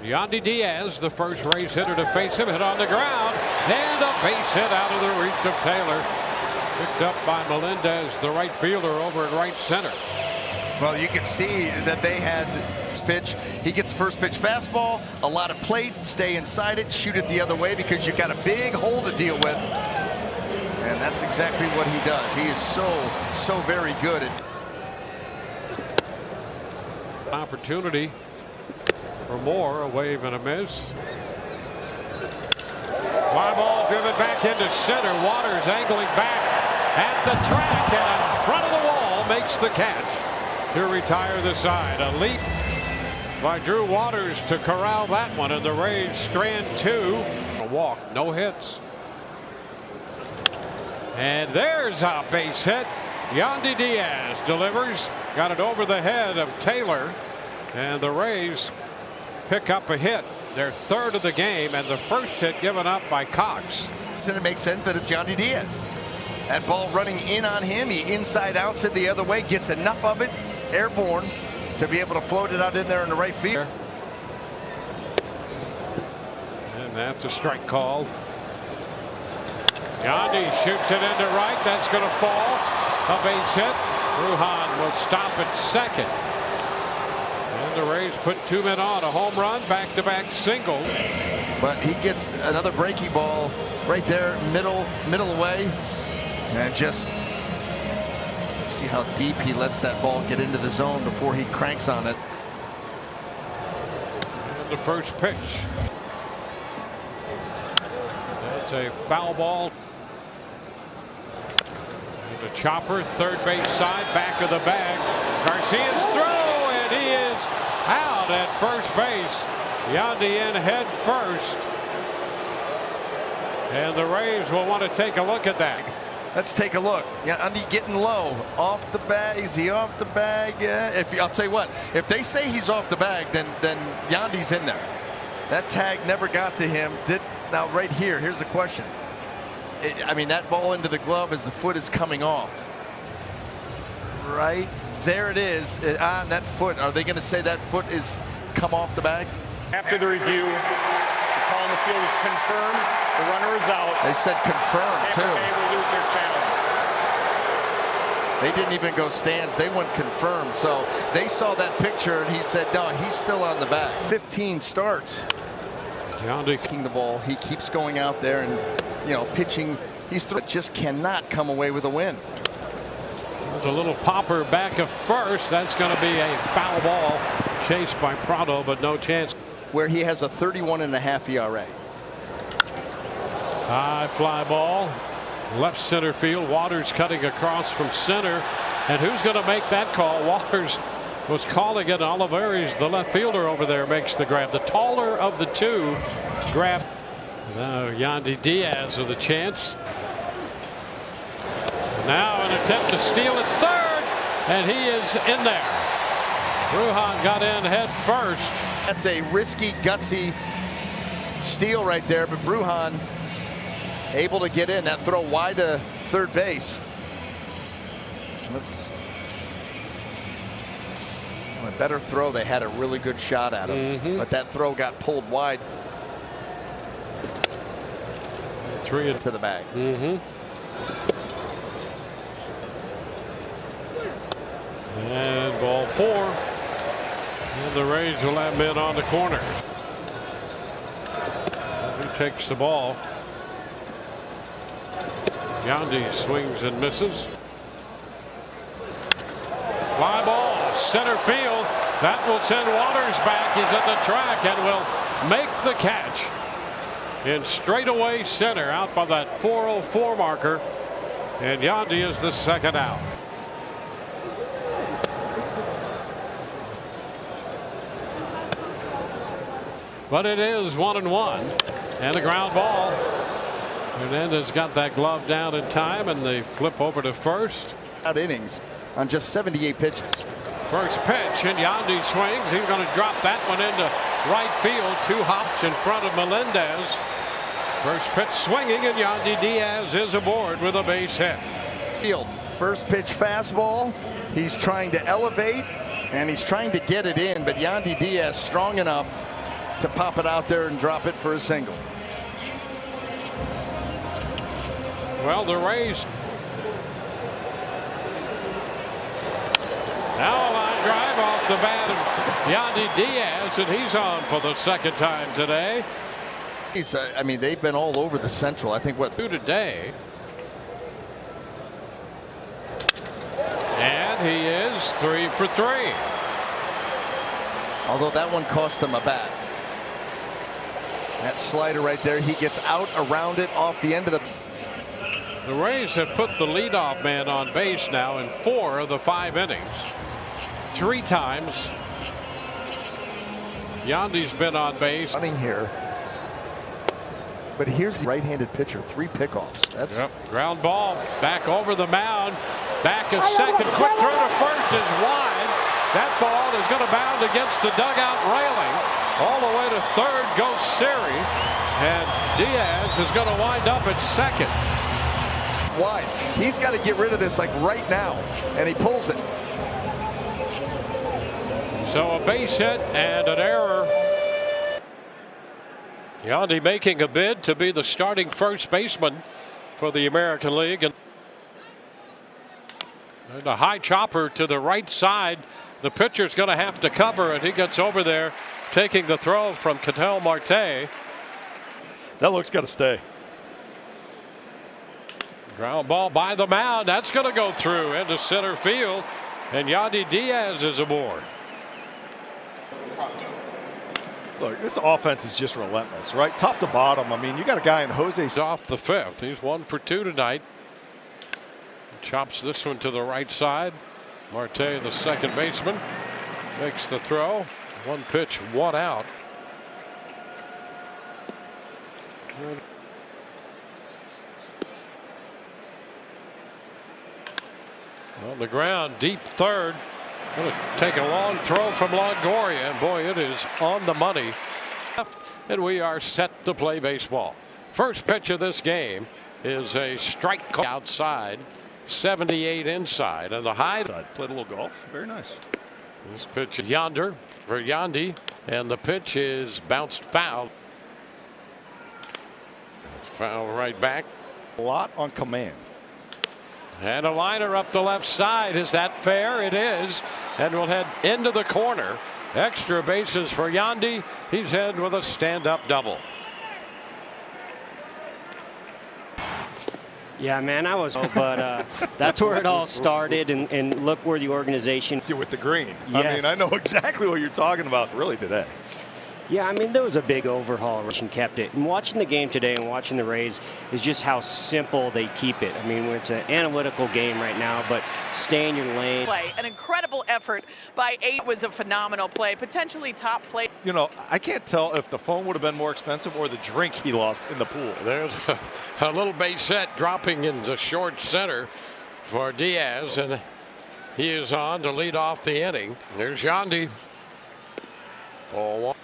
Yandy Díaz, the first Rays hitter to face him, hit on the ground, and a base hit out of the reach of Taylor. Picked up by Melendez, the right fielder, over at right center. Well, you can see that they had pitch. He gets first pitch fastball, a lot of plate, stay inside it, shoot it the other way because you've got a big hole to deal with. And that's exactly what he does. He is so very good at opportunity for more, a wave and a miss. Fly ball driven back into center. Waters angling back at the track and in front of the wall makes the catch to retire the side. A leap by Drew Waters to corral that one, and the Rays strand two. A walk, no hits. And there's a base hit. Yandy Díaz delivers, got it over the head of Taylor, and the Rays pick up a hit, their third of the game, and the first hit given up by Cox. And it makes sense that it's Yandy Díaz. That ball running in on him, he inside outs it the other way, gets enough of it, airborne, to be able to float it out in there in the right field. And that's a strike call. Yandy shoots it into right. That's going to fall. A base hit. Brujan will stop at second. And the Rays put two men on. A home run, back-to-back single. But he gets another breaking ball right there, middle away. And just see how deep he lets that ball get into the zone before he cranks on it. And the first pitch. That's a foul ball. And the chopper, third base side, back of the bag. Garcia's throw, and he is out at first base. Yandy in head first. And the Rays will want to take a look at that. Let's take a look. Yandy getting low. Off the bag. Is he off the bag? I'll tell you what, if they say he's off the bag, then Yandy's in there. That tag never got to him. Now right here, here's the question. I mean, that ball into the glove as the foot is coming off. Right there it is on that foot. Are they going to say that foot is come off the bag? After the review, the call on the field is confirmed. The runner is out. They said confirmed too. Will lose their challenge. They didn't even go stands. They went confirmed. So they saw that picture and he said, no, he's still on the bag. 15 starts. Yandy kicking the ball. He keeps going out there and, you know, pitching. He's just cannot come away with a win. There's a little popper back of first. That's going to be a foul ball chased by Prado, but no chance. Where he has a 31.5 ERA. High fly ball, left center field. Waters cutting across from center, and who's going to make that call? Waters was calling it. Olivares, the left fielder over there, makes the grab. The taller of the two grab. Now Yandy Díaz with a chance. Now an attempt to steal at third, and he is in there. Brujan got in head first. That's a risky, gutsy steal right there, but Brujan able to get in. That throw wide to third base. That's a better throw. They had a really good shot at him, but that throw got pulled wide. 3 into the bag. And ball 4. And the Rays will have men on the corner. He takes the ball. Yandy swings and misses. Fly ball, center field. That will send Waters back. He's at the track and will make the catch. In straightaway center, out by that 404 marker. And Yandy is the second out. But it is 1-1, and a ground ball. Hernandez got that glove down in time, and they flip over to first. Out innings on just 78 pitches. First pitch, and Yandy swings. He's going to drop that one into right field. 2 hops in front of Melendez. First pitch swinging, and Yandy Díaz is aboard with a base hit. Field. First pitch fastball. He's trying to elevate, and he's trying to get it in, but Yandy Díaz strong enough to pop it out there and drop it for a single. Well, the Rays. Now a line drive off the bat of Yandy Díaz, and he's on for the second time today. I mean, they've been all over the Central. I think what today. And he is 3 for 3. Although that one cost him a bat. That slider right there, he gets out around it off the end of the. The Rays have put the leadoff man on base now in 4 of the 5 innings. 3 times Yandy's been on base. Running here. But here's the right-handed pitcher, 3 pickoffs. That's ground ball back over the mound. Back a second. Quick throw to first is wide. That ball is going to bound against the dugout railing. All the way to third goes Siri. And Díaz is going to wind up at second. Wide. He's got to get rid of this like right now. And he pulls it. So a base hit and an error. Yandy making a bid to be the starting first baseman for the American League. And a high chopper to the right side. The pitcher's going to have to cover, and he gets over there, taking the throw from Ketel Marte. That look's got to stay. Ground ball by the mound. That's going to go through into center field, and Yandy Díaz is aboard. Look, this offense is just relentless, right? Top to bottom. I mean, you got a guy in Jose. He's off the 5th. He's 1 for 2 tonight. Chops this one to the right side. Marte, the second baseman, makes the throw. 1 pitch, 1 out. On the ground, deep third. Going to take a long throw from Longoria, and boy, it is on the money. And we are set to play baseball. First pitch of this game is a strike call outside, 78 inside, and the high. Played a little golf. Very nice. This pitch yonder for Yandy, and the pitch is bounced foul. Foul right back. A lot on command. And a liner up the left side. Is that fair? It is. And we'll head into the corner. Extra bases for Yandy. He's head with a stand-up double. Yeah, man, but that's where it all started, and look where the organization. With the green. Yes. I mean, I know exactly what you're talking about really today. Yeah, I mean, there was a big overhaul and kept it. And watching the game today and watching the Rays is just how simple they keep it. I mean, it's an analytical game right now, but stay in your lane. An incredible effort by ATL. Was a phenomenal play, potentially top play. You know, I can't tell if the phone would have been more expensive or the drink he lost in the pool. There's a little base hit dropping into short center for Díaz, and he is on to lead off the inning. There's Yandy. Ball 1.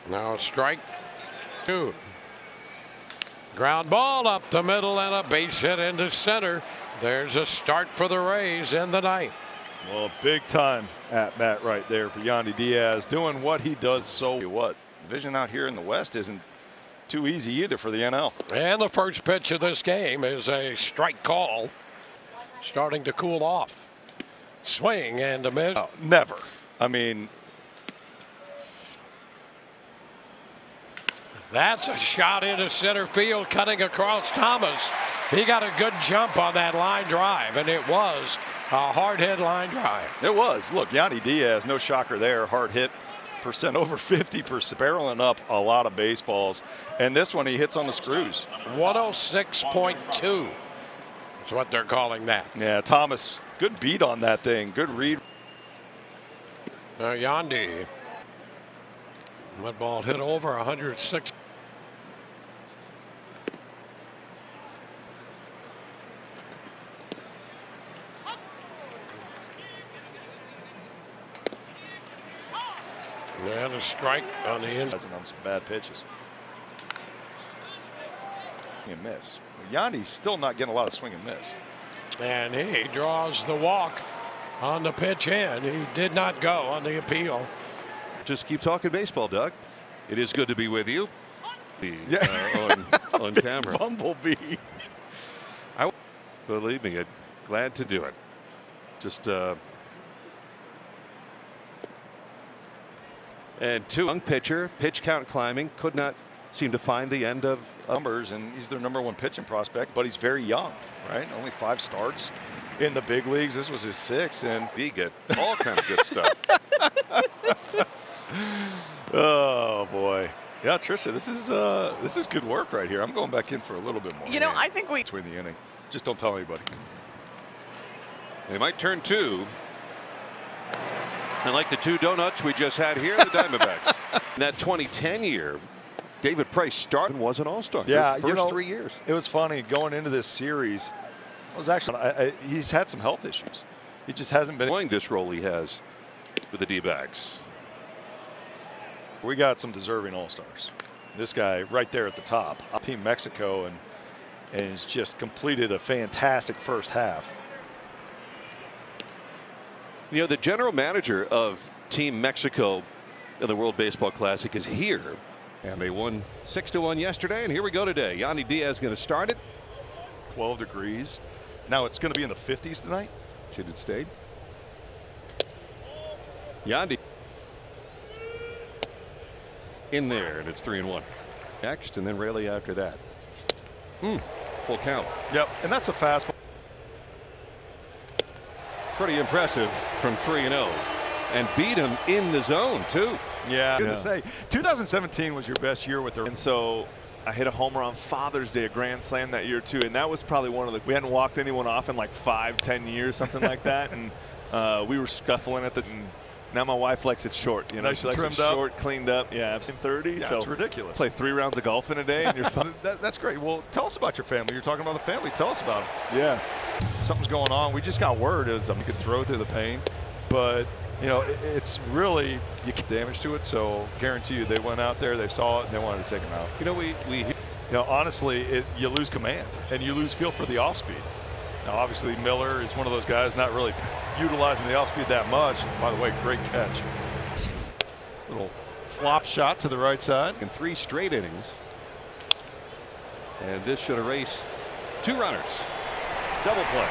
Now a strike 2. Ground ball up the middle and a base hit into center. There's a start for the Rays in the 9th. Well, big time at bat right there for Yandy Díaz, doing what he does so what. Division out here in the West isn't too easy either for the NL. And the first pitch of this game is a strike call. Starting to cool off. Swing and a miss. Oh, never. I mean, that's a shot into center field, cutting across Thomas. He got a good jump on that line drive, and it was a hard hit line drive. It was. Look, Yandy Díaz, no shocker there. Hard hit percent, over 50%, barreling up a lot of baseballs. And this one he hits on the screws. 106.2 is what they're calling that. Yeah, Thomas, good beat on that thing. Good read. Now Yandy. That ball hit over 106. And a strike on the end. On some bad pitches. And miss. Yandy's still not getting a lot of swing and miss. And he draws the walk on the pitch in. He did not go on the appeal. Just keep talking baseball, Doug. It is good to be with you. On camera. Bumblebee. Believe me, glad to do it. Just and two young pitcher, pitch count climbing, could not seem to find the end of Numbers, and he's their #1 pitching prospect, but he's very young, right? Only 5 starts in the big leagues. This was his 6th, and he get all kind of good stuff. Oh boy. Yeah, Trisha, this is good work right here. I'm going back in for a little bit more. You know, I think we between the inning. Just don't tell anybody. They might turn 2. And like the 2 donuts we just had here, the Diamondbacks. In that 2010 year, David Price started and was an all-star. Yeah, his first 3 years. It was funny going into this series. I was actually he's had some health issues. He just hasn't been playing this role he has with the D-backs. We got some deserving all-stars. This guy right there at the top, Team Mexico, and has just completed a fantastic first half. You know, the general manager of Team Mexico in the World Baseball Classic is here. And they won 6-1 yesterday, and here we go today. Yandy Díaz going to start it. 12 degrees. Now it's going to be in the 50s tonight. Should it stay? Yandy in there, and it's 3-1. Next, and then Rayleigh after that. Full count. Yep, and that's a fastball. Pretty impressive from 3-0, and beat him in the zone too. Yeah, good to say. 2017 was your best year with the. And so I hit a homer on Father's Day, a grand slam that year too, and that was probably one of the. We hadn't walked anyone off in like 5-10 years, something like that, and we were scuffling at the. And now my wife likes it short. You know, nice she likes it short, cleaned up. Yeah, I'm 30, yeah, so it's ridiculous. Play 3 rounds of golf in a day, and you're fine. That's great. Well, tell us about your family. You're talking about the family. Tell us about it. Yeah, something's going on. We just got word is you could throw through the pain, but you know it's really you get damage to it. So guarantee you, they went out there, they saw it, and they wanted to take him out. You know, we you know, honestly, you lose command and you lose feel for the off speed. Now, obviously, Miller is one of those guys not really utilizing the off speed that much. And by the way, great catch. Little flop shot to the right side. In 3 straight innings. And this should erase 2 runners. Double play.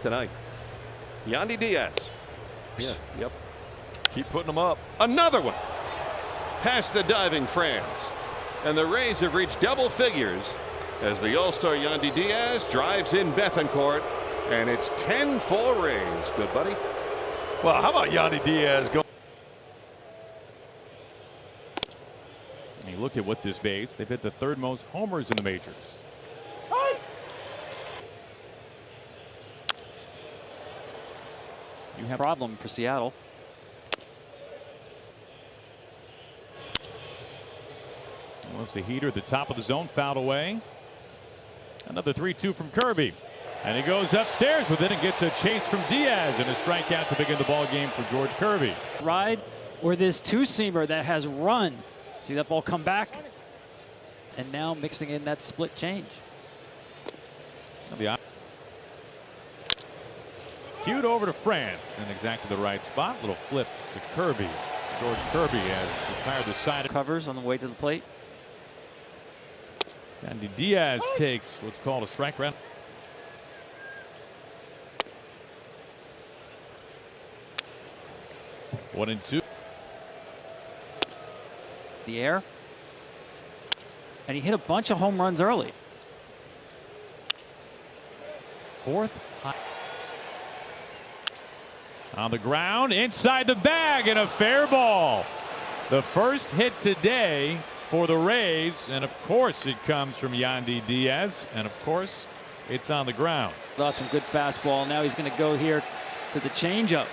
Tonight. Yandy Díaz. Yeah. Yep. Keep putting them up. Another one. Past the diving Franz. And the Rays have reached double figures as the All-Star Yandy Díaz drives in Bethancourt. And it's 10-4 Rays. Good buddy. Well, how about Yandy Díaz going? And you look at what this base, they've hit the 3rd most homers in the majors. You have a problem for Seattle. Was the heater at the top of the zone, fouled away. Another 3-2 from Kirby. And he goes upstairs with it and gets a chase from Díaz and a strikeout to begin the ball game for George Kirby. Ride or this 2-seamer that has run. See that ball come back? And now mixing in that split change. Cued over to France in exactly the right spot. Little flip to Kirby. George Kirby has retired the side. Covers on the way to the plate. Yandy Díaz takes what's called a strike round. One and 2. The air. And he hit a bunch of home runs early. 4th high. On the ground, inside the bag, and a fair ball. The first hit today for the Rays, and of course it comes from Yandy Díaz, and of course it's on the ground. Lost some good fastball. Now he's going to go here to the changeup.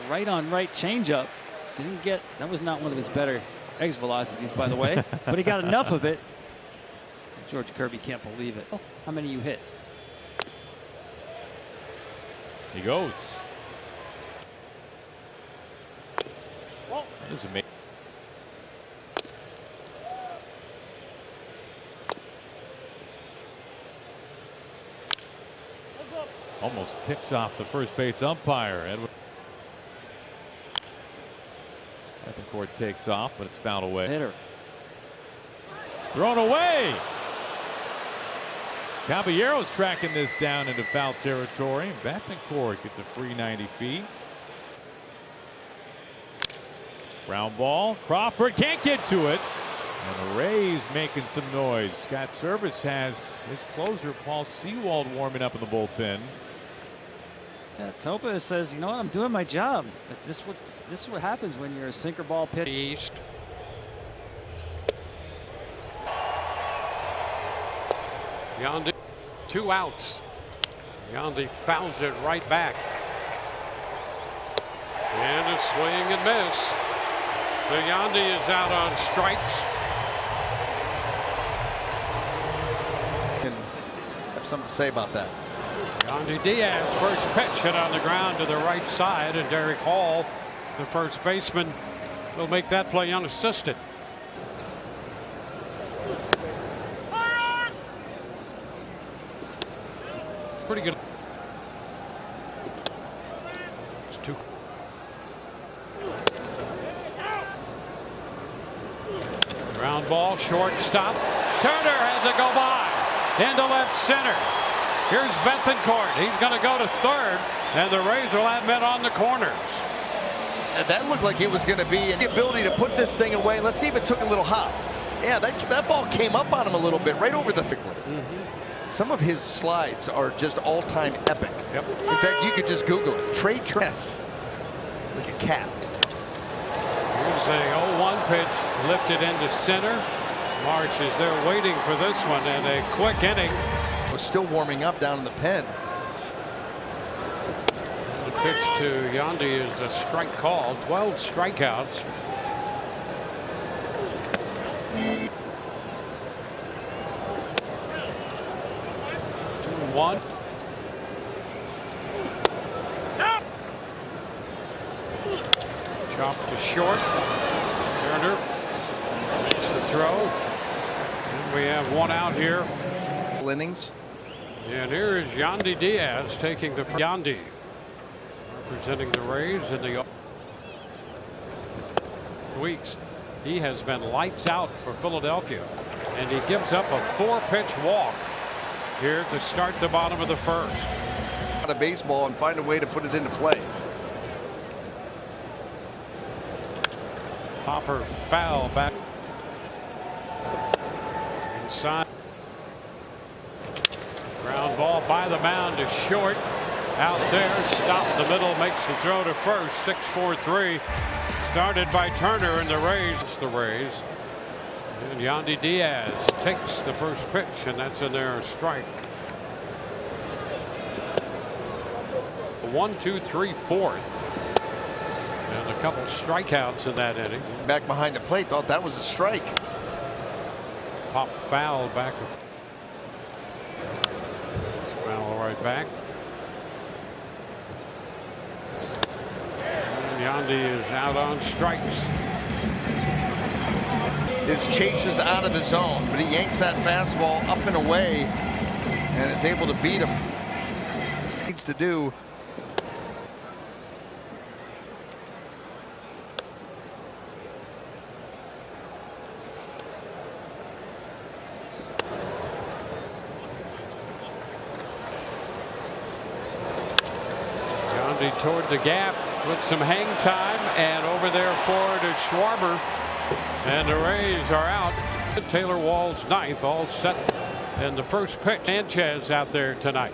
Right on right changeup. Didn't get, that was not one of his better exit velocities, by the way, but he got enough of it. George Kirby can't believe it. How many you hit? He goes. That is amazing. Almost picks off the first base umpire. Bethencourt takes off, but it's fouled away. Hitter. Thrown away. Caballero's tracking this down into foul territory. Bethencourt gets a free 90 feet. Ground ball. Crawford can't get to it. And the Rays making some noise. Scott Service has his closer, Paul Sewald, warming up in the bullpen. Yeah, Topa says, you know what, I'm doing my job. But this is what happens when you're a sinker ball pitcher. East. Yandy, 2 outs. Yandy fouls it right back. And a swing and miss. So Yandy is out on strikes. And have something to say about that. Yandy Díaz, first pitch hit on the ground to the right side, and Derek Hall, the first baseman, will make that play unassisted. Pretty good. It's 2. Ground ball, shortstop. Turner has it go by into left center. Here's Bethencourt. He's going to go to third, and the Rays will have men on the corners. And that looked like it was going to be the ability to put this thing away. Let's see if it took a little hop. Yeah, that ball came up on him a little bit, right over the thick. Some of his slides are just all-time epic. Yep. In fact, you could just Google it. Trey Tress, like a cat. Here's a 0-1 pitch lifted into center. March is there waiting for this one, and a quick inning. Was still warming up down in the pen. The pitch to Yandy is a strike call. 12 strikeouts. One. Chopped to short. Turner makes the throw. And we have 1 out here. Innings. And here is Yandy Díaz taking the Yandy, representing the Rays in the weeks. He has been lights out for Philadelphia, and he gives up a 4-pitch walk here to start the bottom of the first. Out of baseball and find a way to put it into play. Hopper foul back inside. Ground ball by the mound is short. Out there, stop in the middle, makes the throw to first. 6-4-3. Started by Turner and the Rays. It's the Rays. And Yandy Díaz takes the first pitch, and that's in there, a strike. 1, 2, 3, 4th. And a couple strikeouts in that inning. Back behind the plate, thought that was a strike. Pop foul back. It's foul right back. And Yandy is out on strikes. His chase is out of the zone, but he yanks that fastball up and away and is able to beat him. Needs to do. Yandy toward the gap with some hang time, and over there forward is Schwarber. And the Rays are out. Taylor Wall's ninth, all set. And the first pitch, Sanchez out there tonight.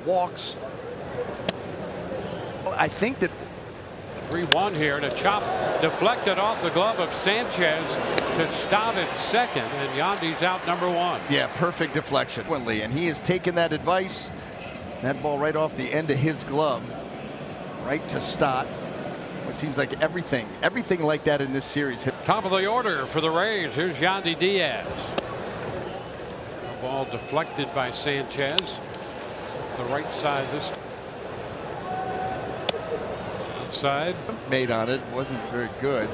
Walks. I think that 3-1 here, and a chop deflected off the glove of Sanchez to stop at second, and Yandy's out number 1. Yeah, perfect deflection. And he has taken that advice. That ball right off the end of his glove, right to Stott. It seems like everything like that in this series. Top of the order for the Rays. Here's Yandy Díaz. The ball deflected by Sanchez. The right side this outside. Made on it wasn't very good.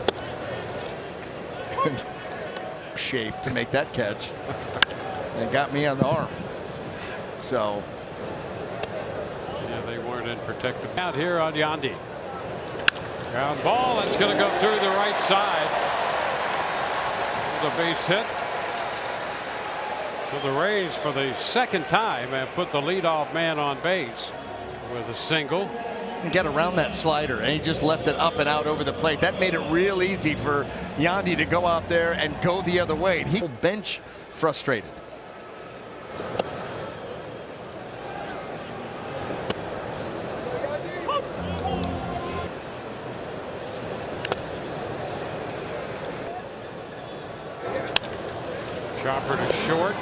shape to make that catch. And it got me on the arm. So. Yeah, they weren't in protective. Out here on Yandy. Ground ball. That's going to go through the right side. The base hit. So the Rays, for the second time, have put the leadoff man on base with a single. And get around that slider, and he just left it up and out over the plate. That made it real easy for Yandy to go out there and go the other way. He will bench frustrated. Chopper to short.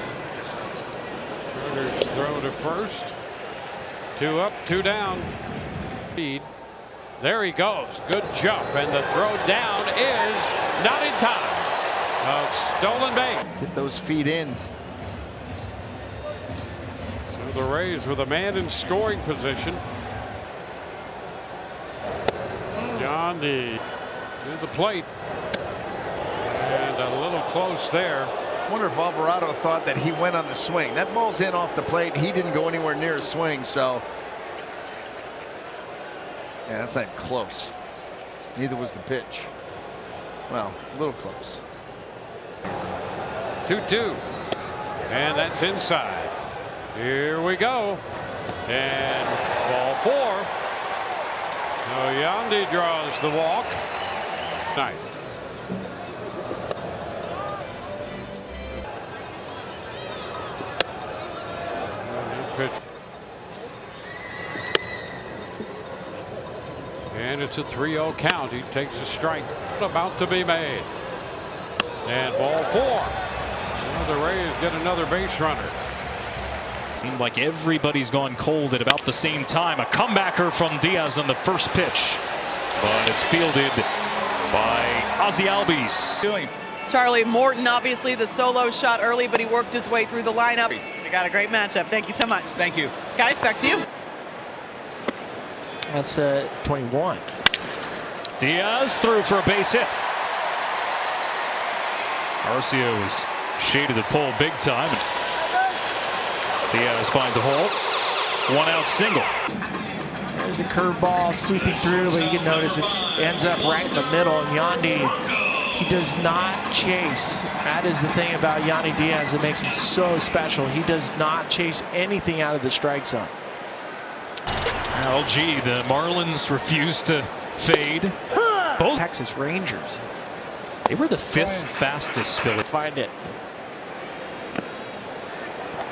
Turner's throw to first. 2 up, 2 down. There he goes. Good jump, and the throw down is not in time. A stolen base. Get those feet in. So the Rays with a man in scoring position. Yandy to the plate. And a little close there. I wonder if Alvarado thought that he went on the swing. That ball's in off the plate. He didn't go anywhere near a swing, so. Yeah, that's not close. Neither was the pitch. Well, a little close. 2-2. And that's inside. Here we go. And ball 4. So Yandy draws the walk. Night. Pitch. And it's a 3-0 count. He takes a strike. About to be made. And ball 4. Well, the Rays get another base runner. Seemed like everybody's gone cold at about the same time. A comebacker from Díaz on the first pitch. But it's fielded by Ozzie Albies. Charlie Morton, obviously the solo shot early, but he worked his way through the lineup. We got a great matchup. Thank you so much. Thank you. Guys, back to you. That's 21. Díaz threw for a base hit. Arcia was shaded the pole big time. Díaz finds a hole. 1 out single. There's the curveball sweeping through, but you can notice it ends up right in the middle. And Yandy, he does not chase. That is the thing about Yandy Díaz that makes him so special. He does not chase anything out of the strike zone. LG, the Marlins refuse to fade. Both Texas Rangers. They were the 5th fastest spiller. Find it.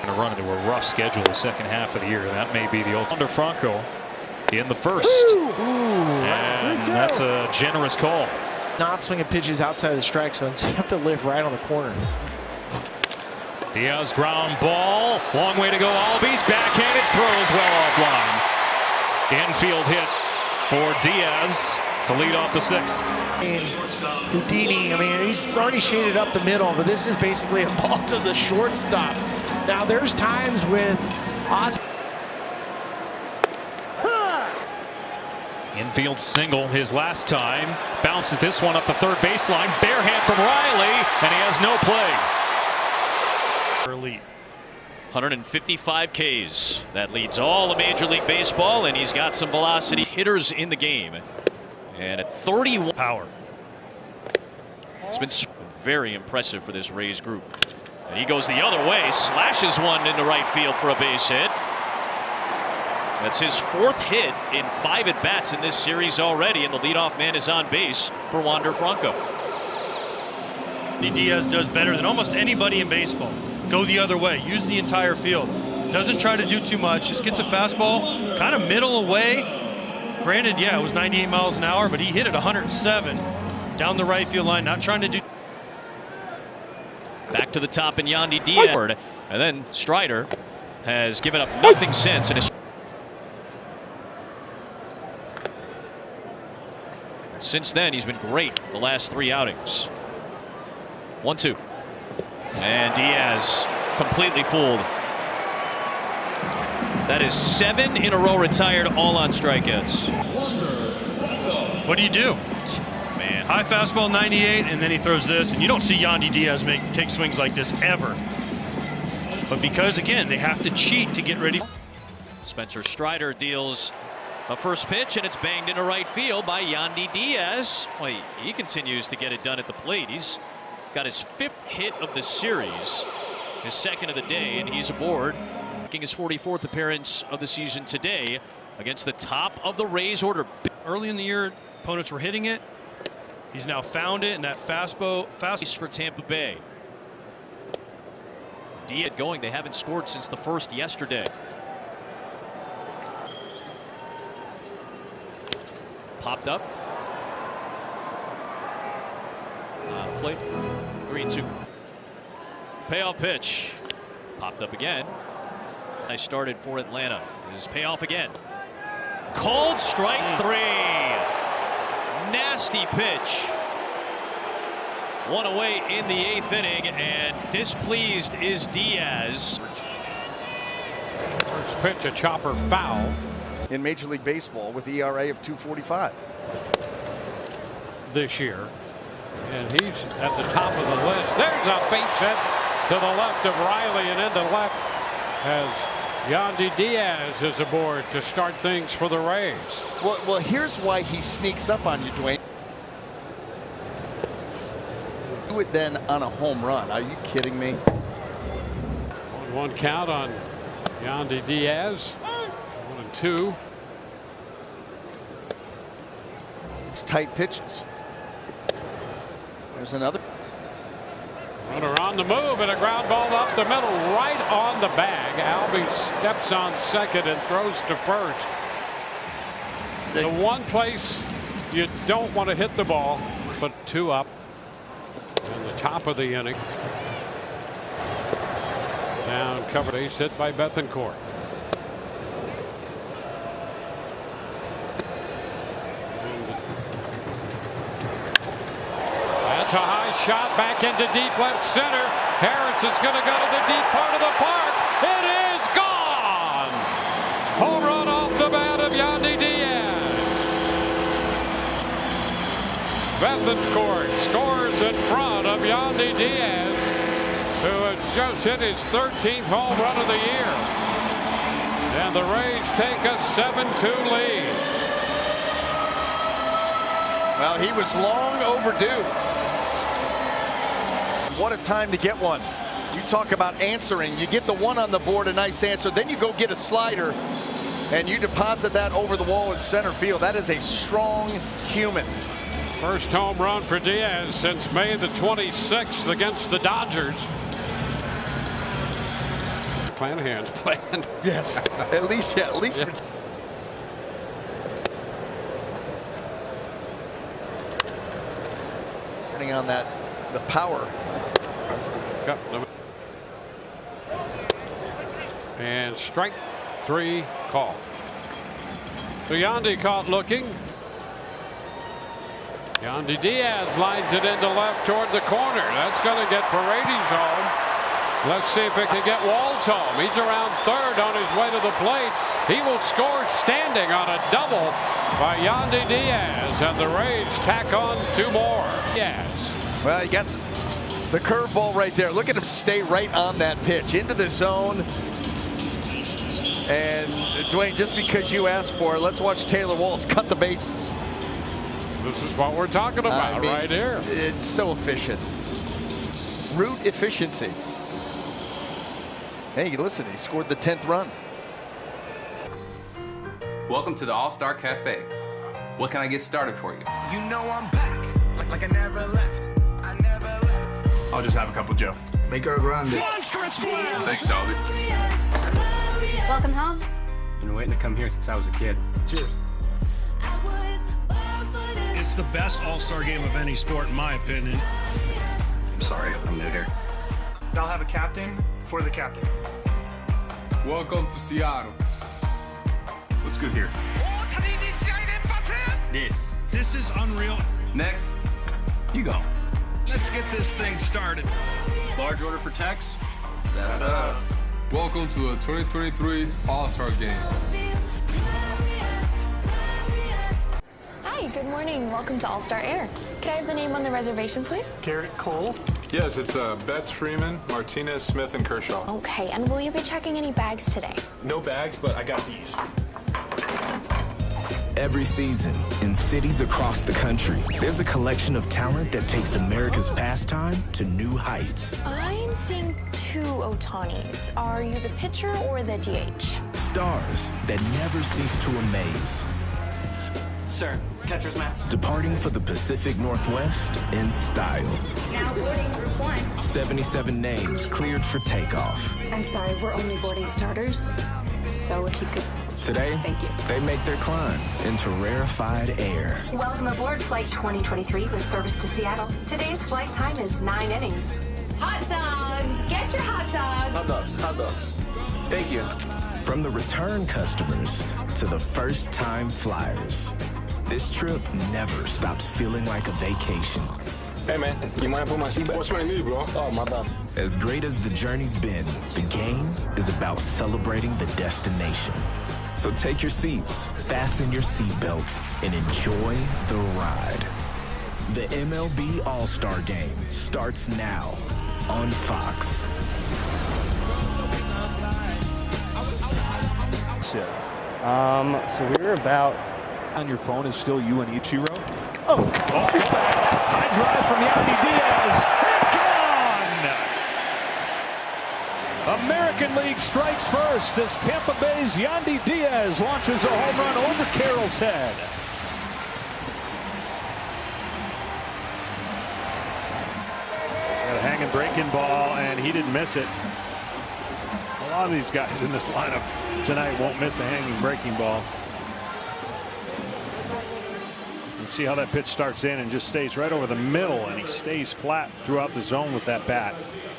Going to run into a rough schedule the second half of the year. That may be the ultimate. Under Franco in the first. And that's a generous call. Not swinging pitches outside of the strike zone, so you have to live right on the corner. Díaz ground ball. Long way to go. Albies backhanded throws well offline. Infield hit for Díaz to lead off the 6th. And Houdini, I mean, he's already shaded up the middle, but this is basically a ball to the shortstop. Now there's times with Ozzie. Infield single his last time. Bounces this one up the third baseline. Bare hand from Riley, and he has no play. Early. 155 Ks. That leads all of Major League Baseball, and he's got some velocity. Hitters in the game. And at 31 power. It's been very impressive for this Rays group. And he goes the other way, slashes one into right field for a base hit. That's his 4th hit in 5 at-bats in this series already, and the leadoff man is on base for Wander Franco. Díaz does better than almost anybody in baseball. Go the other way, use the entire field. Doesn't try to do too much, just gets a fastball kind of middle away. Granted, yeah, it was 98 miles an hour, but he hit it 107 down the right field line, not trying to do. Back to the top in Yandy Díaz, and then Strider has given up nothing since. And since then, he's been great the last 3 outings. 1-2. And Díaz completely fooled. That is 7 in a row retired, all on strikeouts. What do you do? man. High fastball 98, and then he throws this, and you don't see Yandy Díaz take swings like this ever. But because, again, they have to cheat to get ready. Spencer Strider deals a first pitch, and it's banged into right field by Yandy Díaz. Well, he continues to get it done at the plate. He's got his 5th hit of the series, his 2nd of the day, and he's aboard. Making his 44th appearance of the season today against the top of the Rays order. Early in the year, opponents were hitting it. He's now found it, and that fastball for Tampa Bay. Díaz going. They haven't scored since the first yesterday. Popped up. On plate. 3-2. Payoff pitch. Popped up again. I started for Atlanta. His payoff again. Cold strike 3. Nasty pitch. One away in the 8th inning, and displeased is Díaz. First pitch, a chopper foul. In Major League Baseball with ERA of 2.45 this year. And he's at the top of the list. There's a base hit to the left of Riley and into left as Yandy Díaz is aboard to start things for the Rays. Well, here's why he sneaks up on you, Dwayne. Do it then on a home run. Are you kidding me? 1-1 count on Yandy Díaz. 1-2. It's tight pitches. There's another. Runner on the move and a ground ball up the middle, right on the bag. Albie steps on second and throws to first. The one place you don't want to hit the ball, but 2 up in the top of the inning. Down cover, base hit by Bethancourt. That's a high shot back into deep left center. Harrison's going to go to the deep part of the park. It is gone. Home run off the bat of Yandy Díaz. Bethancourt scores in front of Yandy Díaz, who has just hit his 13th home run of the year. And the Rays take a 7-2 lead. Well, he was long overdue. What a time to get one. You talk about answering. You get the one on the board, a nice answer. Then you go get a slider, and you deposit that over the wall in center field. That is a strong human. First home run for Díaz since May the 26th against the Dodgers. Clanahan's playing. Yes, at least, yeah, at least. Yeah. Turning on that, the power. And strike 3 call. So Yandy caught looking. Yandy Díaz lines it into left toward the corner. That's going to get Paredes home. Let's see if it can get Walls home. He's around third on his way to the plate. He will score standing on a double by Yandy Díaz, and the Rays tack on 2 more. Yes. Well, he gets the curveball right there. Look at him stay right on that pitch into the zone. And Dwayne, just because you asked for it, let's watch Taylor Walls cut the bases. This is what we're talking about right here. It's so efficient. Root efficiency. Hey, listen, he scored the 10th run. Welcome to the All-Star Cafe. What can I get started for you? You know I'm back, like I never left. I never left. I'll just have a couple, Joe. Make her grande. Thanks, Salvi. Welcome home. Been waiting to come here since I was a kid. Cheers. It's the best All-Star game of any sport, in my opinion. I'm sorry, I'm new here. I'll have a captain for the captain. Welcome to Seattle. What's good here? This is unreal. Next, you go. Let's get this thing started. Large order for Tex? That's us. Welcome to the 2023 All-Star Game. Hi, good morning. Welcome to All-Star Air. Could I have the name on the reservation, please? Garrett Cole? Yes, it's Betts, Freeman, Martinez, Smith, and Kershaw. Okay, and will you be checking any bags today? No bags, but I got these. Every season, in cities across the country, there's a collection of talent that takes America's pastime to new heights. I'm seeing 2 Otanis. Are you the pitcher or the DH? Stars that never cease to amaze. Sir, catcher's mask. Departing for the Pacific Northwest in style. Now boarding group 1. 77 names cleared for takeoff. I'm sorry, we're only boarding starters. So if you could... Today, Thank you. They make their climb into rarefied air. Welcome aboard Flight 2023 with service to Seattle. Today's flight time is 9 innings. Hot dogs! Get your hot dogs! Hot dogs, hot dogs. Thank you. From the return customers to the first-time flyers, this trip never stops feeling like a vacation. Hey, man, you mind put my seatbelt? What's my knee, bro? Oh, my bad. As great as the journey's been, the game is about celebrating the destination. So take your seats, fasten your seatbelts, and enjoy the ride. The MLB All-Star Game starts now on Fox. So we're about... On your phone is still you and Ichiro? Oh! High drive from Yandy Díaz. Gone! American League strikes first as Tampa Bay's Yandy Díaz launches a home run over Carroll's head. Got a hanging breaking ball, and he didn't miss it. A lot of these guys in this lineup tonight won't miss a hanging breaking ball. You see how that pitch starts in and just stays right over the middle, and he stays flat throughout the zone with that bat.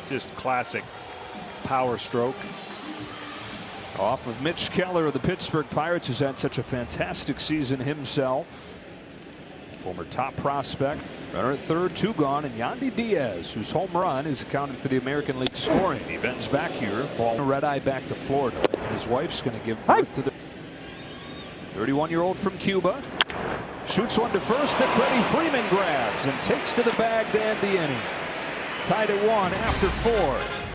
Just classic power stroke. Off of Mitch Keller of the Pittsburgh Pirates, who's had such a fantastic season himself. Former top prospect. Runner at third, 2 gone, and Yandy Díaz, whose home run is accounted for the American League scoring. He bends back here, ball red eye back to Florida, and his wife's going to give birth to the 31-year-old from Cuba. Shoots one to first that Freddie Freeman grabs and takes to the bag to end the inning. Tied at 1 after 4.